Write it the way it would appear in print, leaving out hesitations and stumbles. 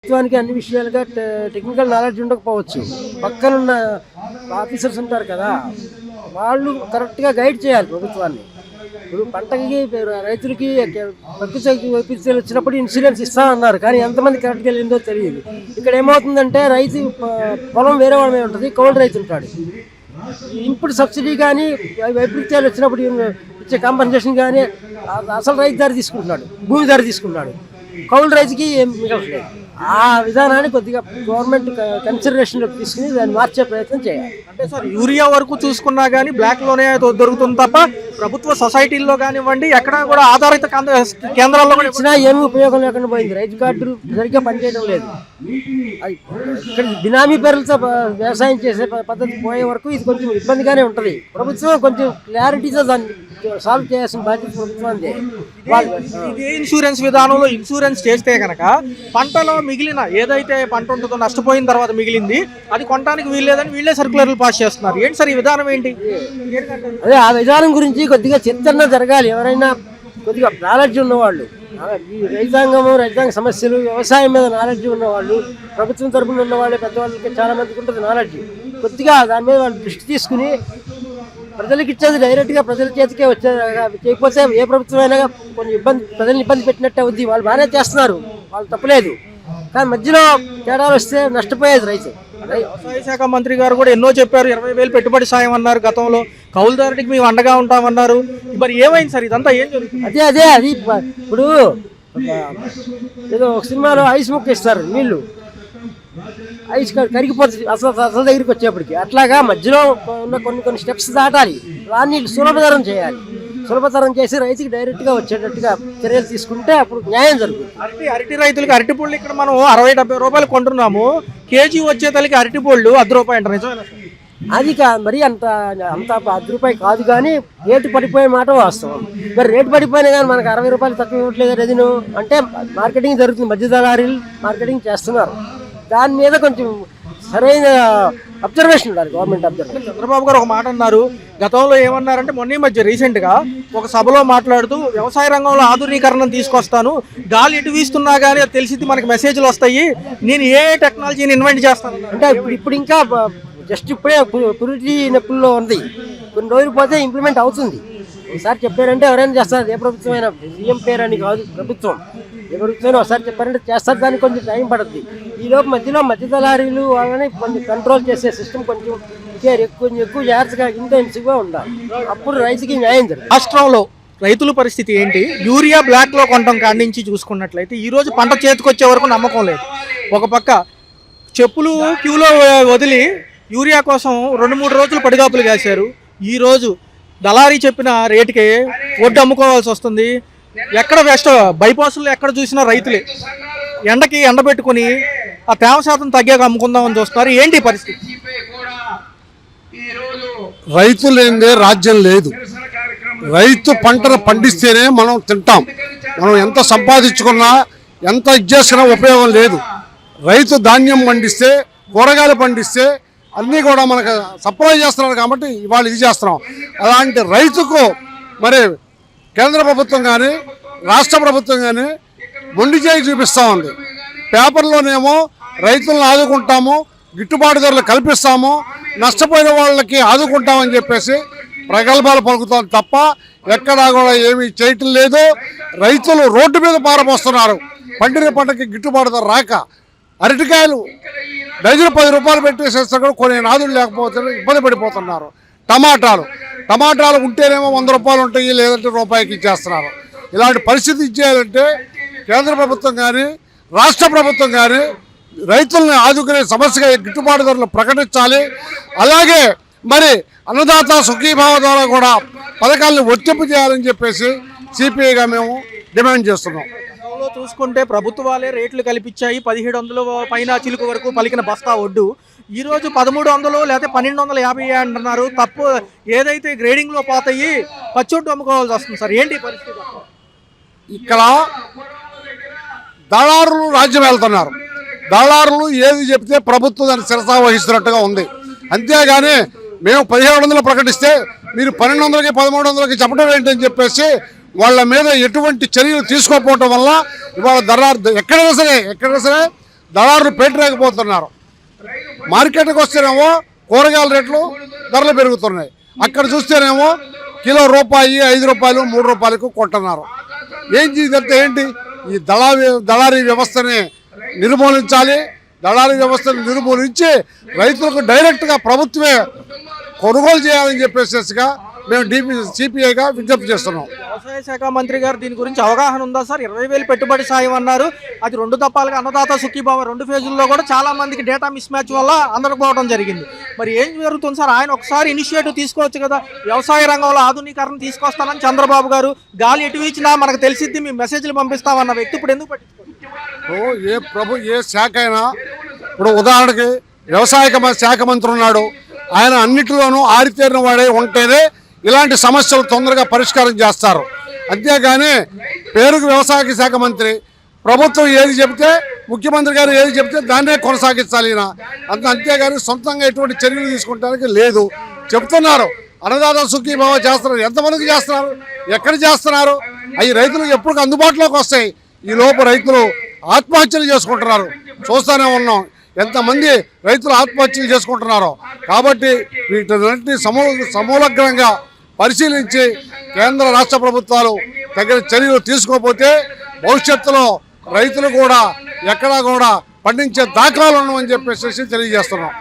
ప్రభుత్వానికి అన్ని విషయాలుగా technical knowledge ఉండకపోవచ్చు. పక్కనున్న ఆఫీసర్స్ ఉంటారు కదా, వాళ్ళు కరెక్ట్గా గైడ్ చేయాలి ప్రభుత్వాన్ని. ఇప్పుడు పంటకి రైతులకి ప్రకృతి వైపరీత్యాలు వచ్చినప్పుడు ఇన్సూరెన్స్ ఇస్తామన్నారు, కానీ ఎంతమంది కరెక్ట్గా వెళ్ళిందో తెలియదు. ఇక్కడ ఏమవుతుందంటే రైతు పొలం వేరే వాళ్ళ మీద ఉంటుంది, కౌలు రైతు ఉంటాడు. ఇన్పుట్ సబ్సిడీ కానీ వైపరీత్యాలు వచ్చినప్పుడు ఇచ్చే కాంపన్సేషన్ కానీ అసలు రైతు ధర తీసుకుంటున్నాడు, భూమి ధర తీసుకుంటున్నాడు. కౌలు రైతుకి ఏం మిగలట్లేదు. ఆ విధానాన్ని కొద్దిగా గవర్నమెంట్ కన్సిడరేషన్లోకి తీసుకుని దాన్ని మార్చే ప్రయత్నం చేయాలి. అంటే సార్ యూరియా వరకు చూసుకున్నా కానీ బ్లాక్లోనే దొరుకుతుంది తప్ప ప్రభుత్వ సొసైటీల్లో కానివ్వండి ఎక్కడ కూడా ఆధారిత కేంద్రాల్లో కూడా ఇచ్చినా ఏమీ ఉపయోగం లేకుండా పోయింది. రైతు కార్డులు సరిగ్గా పనిచేయడం లేదు. అది ఇక్కడ బినామీ పేర్లతో వ్యవసాయం చేసే పద్ధతి పోయే వరకు ఇది కొంచెం ఇబ్బందిగానే ఉంటుంది. ప్రభుత్వం కొంచెం క్లారిటీతో దాన్ని సాల్వ్ చేయాల్సిన బాధ్యత ప్రభుత్వాన్ని. ఇదే ఇన్సూరెన్స్ విధానంలో ఇన్సూరెన్స్ చేస్తే కనుక పంటలో మిగిలిన ఏదైతే పంట ఉంటుందో నష్టపోయిన తర్వాత మిగిలింది అది కొనడానికి వీల్లేదని వీళ్ళే సర్క్యులర్లు పాస్ చేస్తున్నారు. ఏంటి సార్ ఈ విధానం ఏంటి? అదే ఆ విధానం గురించి కొద్దిగా చర్చన జరగాలి. ఎవరైనా కొద్దిగా నాలెడ్జ్ ఉన్నవాళ్ళు, ఈ రైతాంగ సమస్యలు, వ్యవసాయం మీద నాలెడ్జ్ ఉన్నవాళ్ళు, ప్రభుత్వం తరపున ఉన్నవాళ్ళు, పెద్దవాళ్ళకి చాలా మందికి ఉంటుంది నాలెడ్జ్. కొద్దిగా దాని మీద వాళ్ళు దృష్టి తీసుకుని ప్రజలకు ఇచ్చేది డైరెక్ట్గా ప్రజల చేతికే వచ్చేది. చేయకపోతే ఏ ప్రభుత్వం అయినా కొంచెం ప్రజల్ని ఇబ్బంది పెట్టినట్టే అవుద్ది. వాళ్ళు బాగానే చేస్తున్నారు, వాళ్ళు తప్పలేదు, కానీ మధ్యలో తేడాలు వస్తే నష్టపోయేది రైతు. వ్యవసాయ శాఖ మంత్రి గారు కూడా ఎన్నో చెప్పారు, 20,000 పెట్టుబడి సాయం అన్నారు గతంలో, కౌలుదారుడికి మేము అండగా ఉంటామన్నారు. మరి ఏమైంది సార్ ఇదంతా? ఏం జరుగుతుంది? అదే అది ఇప్పుడు ఏదో ఒక సినిమాలో ఐస్ ముక్క ఇస్తారు, నీళ్లు ఐస్ కరిగిపోతుంది అసలు దగ్గరికి వచ్చేప్పటికి. అట్లాగా మధ్యలో ఉన్న కొన్ని స్టెప్స్ దాటాలి, దాన్ని సులభతరం చేయాలి. సులభతరం చేసి రైతుకి డైరెక్ట్గా వచ్చేటట్టుగా చర్యలు తీసుకుంటే అప్పుడు న్యాయం జరుగుతుంది. అరటి రైతులకి అరటిపళ్ళు ఇక్కడ మనం 60-70 రూపాయలు కొంటున్నాము, కేజీ వచ్చే తల్లికి అరటిపళ్ళు ₹10 అంటారు. నిజమేనా? అది మరి అంత ₹10 కాదు, కానీ రేటు పడిపోయే మాట వాస్తవం. మరి రేటు పడిపోయినా కానీ మనకు ₹60 తక్కువ ఇవ్వట్లేదు రెదిను అంటే మార్కెటింగ్ జరుగుతుంది, మధ్య దళారీలు మార్కెటింగ్ చేస్తున్నారు. దాని మీద కొంచెం సరైన అబ్జర్వేషన్ ఉండాలి, గవర్నమెంట్ అబ్జర్వేషన్. చంద్రబాబు గారు ఒక మాట అన్నారు గతంలో, ఏమన్నారంటే మొన్న మధ్య రీసెంట్గా ఒక సభలో మాట్లాడుతూ వ్యవసాయ రంగంలో ఆధునీకరణను తీసుకొస్తాను, గాలి ఎటు వీస్తున్నా కానీ అది తెలిసింది మనకి మెసేజ్లు వస్తాయి, నేను ఏ టెక్నాలజీని ఇన్వెంట్ చేస్తాను అంటే ఇప్పుడు ఇంకా జస్ట్ ఇప్పుడే పురిటి నొప్పుల్లో ఉంది, కొన్ని రోజులు పోతే ఇంప్లిమెంట్ అవుతుంది. ఒకసారి చెప్పారంటే ఎవరైనా చేస్తారు, ఏ ప్రభుత్వం అయినా. సీఎం పేరు అని కాదు, ప్రభుత్వం ఏ ప్రభుత్వం ఒకసారి చెప్పారంటే చేస్తారు, దానికి కొంచెం టైం పడుతుంది. ఈలోపు మధ్యలో మధ్య దళారీలు వాళ్ళని కొంచెం కంట్రోల్ చేసే సిస్టమ్ కొంచెం ఎక్కువ జాగ్రత్తగా ఇంటెన్సివ్గా ఉండాలి, అప్పుడు రైతుకి న్యాయం జరుగుతుంది. రాష్ట్రంలో రైతుల పరిస్థితి ఏంటి? యూరియా బ్లాక్లో కొనడం కాడి నుంచి చూసుకున్నట్లయితే ఈరోజు పంట చేతికొచ్చే వరకు నమ్మకం లేదు. ఒక పక్క చెప్పులు క్యూలో వదిలి యూరియా కోసం 2-3 రోజులు పడిగాపులు కాశారు. ఈరోజు దళారీ చెప్పిన రేటుకే ఒడ్డు అమ్ముకోవాల్సి వస్తుంది. ఎక్కడ బైపాసులు ఎక్కడ చూసినా రైతులే ఎండకి ఎండబెట్టుకుని ఆ తేమ శాతం తగ్గాక అమ్ముకుందామని చూస్తున్నారు. ఏంటి పరిస్థితి? రైతు లేనిదే రాజ్యం లేదు. రైతు పంటను పండిస్తేనే మనం తింటాం. మనం ఎంత సంపాదించుకున్నా ఎంత ఇచ్చేసినా ఉపయోగం లేదు. రైతు ధాన్యం పండిస్తే, కూరగాయలు పండిస్తే అన్నీ కూడా మనకు సప్లై చేస్తున్నారు కాబట్టి ఇవాళ ఇది చేస్తున్నాం. అలాంటి రైతుకు మరి కేంద్ర ప్రభుత్వం కానీ రాష్ట్ర ప్రభుత్వం కానీ మొండి చేయి చూపిస్తూ ఉంది. పేపర్లోనేమో రైతులను ఆదుకుంటాము, గిట్టుబాటు ధరలు కల్పిస్తాము, నష్టపోయిన వాళ్ళకి ఆదుకుంటామని చెప్పేసి ప్రగల్భాలు పలుకుతాం తప్ప ఎక్కడా కూడా ఏమీ చేయటం లేదు. రైతులు రోడ్డు మీద పారపోస్తున్నారు, పండిన పంటకి గిట్టుబాటు ధర రాక. అరటికాయలు డజన్ ₹10 పెట్టేసేస్తే కూడా కొన్ని నాదులు లేకపోతే ఇబ్బంది పడిపోతున్నారు. టమాటాలు ఉంటేనేమో ₹100 ఉంటాయి, లేదంటే రూపాయికి ఇచ్చేస్తున్నారు. ఇలాంటి పరిస్థితి ఇచ్చేయాలంటే కేంద్ర ప్రభుత్వం కానీ రాష్ట్ర ప్రభుత్వం కానీ రైతుల్ని ఆదుకునే సమస్యగా గిట్టుబాటు ధరలు ప్రకటించాలి. అలాగే మరి అన్నదాత సుఖీభావ ద్వారా కూడా పథకాలను వర్తింపు చేయాలని చెప్పేసి సిపిఐగా మేము డిమాండ్ చేస్తున్నాం. చూసుకుంటే ప్రభుత్వాలే రేట్లు కల్పించాయి. 1700 పైన చిలుకు వరకు పలికిన బస్తా ఒడ్డు ఈరోజు 1300 లేకపోతే 1250 అంటున్నారు. తప్పు ఏదైతే గ్రేడింగ్లో పోతాయి పచ్చొడ్డు అమ్ముకోవాల్సి వస్తుంది సార్. ఏంటి పరిస్థితి? ఇక్కడ దళారులు రాజ్యం వెళ్తున్నారు. దళారులు ఏది చెప్తే ప్రభుత్వం దాన్ని శిరసా వహిస్తున్నట్టుగా ఉంది. అంతేగాని మేము 1700 ప్రకటిస్తే మీరు 1200కి 1300కి చెప్పడం ఏంటని చెప్పేసి వాళ్ళ మీద ఎటువంటి చర్యలు తీసుకోకపోవటం వల్ల ఇవాళ ఎక్కడైనా సరే దళారులు పెట్టలేకపోతున్నారు. మార్కెట్కి వస్తేనేమో కూరగాయల రేట్లు ధరలు పెరుగుతున్నాయి. అక్కడ చూస్తేనేమో కిలో రూపాయి, 5 రూపాయలు, 3 రూపాయలకు కొంటున్నారు. ఇదంతా ఏంటి? ఈ దళారీ వ్యవస్థని నిర్మూలించాలి. దళారీ వ్యవస్థను నిర్మూలించి రైతులకు డైరెక్ట్గా ప్రభుత్వమే కొనుగోలు చేయాలని చెప్పేసిగా మేము సిపిఐగా విజ్ఞప్తి చేస్తున్నాం. వ్యవసాయ శాఖ మంత్రి గారు దీని గురించి అవగాహన ఉందా సార్? 20,000 పెట్టుబడి సాయం అన్నారు. అది 2 దఫాలుగా అన్నదాత సుఖీభావ 2 ఫేజుల్లో కూడా చాలా మందికి డేటా మిస్ మ్యాచ్ వల్ల అందకపోవడం జరిగింది. మరి ఏం జరుగుతుంది సార్? ఆయన ఒకసారి ఇనిషియేటివ్ తీసుకోవచ్చు కదా. వ్యవసాయ రంగంలో ఆధునీకరణ తీసుకొస్తానని చంద్రబాబు గారు గాలి ఎటు ఇచ్చినా మనకు తెలిసిద్ది, మీ మెసేజ్లు పంపిస్తామన్న వ్యక్తి ఇప్పుడు ఎందుకు పట్టించుకోరు? ఏ శాఖ అయినా ఇప్పుడు ఉదాహరణకి వ్యవసాయ శాఖ మంత్రి ఉన్నాడు. ఆయన అన్నిటిలోనూ ఆరితేరిన వాడే ఉంటేనే ఇలాంటి సమస్యలు తొందరగా పరిష్కారం చేస్తారు. అంతేగాని పేరుకు వ్యవసాయ శాఖ మంత్రి, ప్రభుత్వం ఏది చెబితే, ముఖ్యమంత్రి గారు ఏది చెబితే దాన్నే కొనసాగించాలి. అంతేగాని సొంతంగా ఎటువంటి చర్యలు తీసుకుంటానికి లేదు. చెప్తున్నారు అన్నదాత సుఖీభావ చేస్తున్నారు. ఎంతమందికి చేస్తున్నారు? ఎక్కడ చేస్తున్నారు? అవి రైతులకు ఎప్పుడు అందుబాటులోకి వస్తాయి? ఈ లోపు రైతులు ఆత్మహత్యలు చేసుకుంటున్నారు. చూస్తూనే ఉన్నాం ఎంతమంది రైతులు ఆత్మహత్యలు చేసుకుంటున్నారో. కాబట్టి వీటన్నింటినీ సమూలగ్రంగా పరిశీలించి కేంద్ర రాష్ట్ర ప్రభుత్వాలు తగిన చర్యలు తీసుకోకపోతే భవిష్యత్తులో రైతులు కూడా ఎక్కడా కూడా పండించే దాఖలాలు ఉండవని చెప్పేసి తెలియజేస్తున్నాం.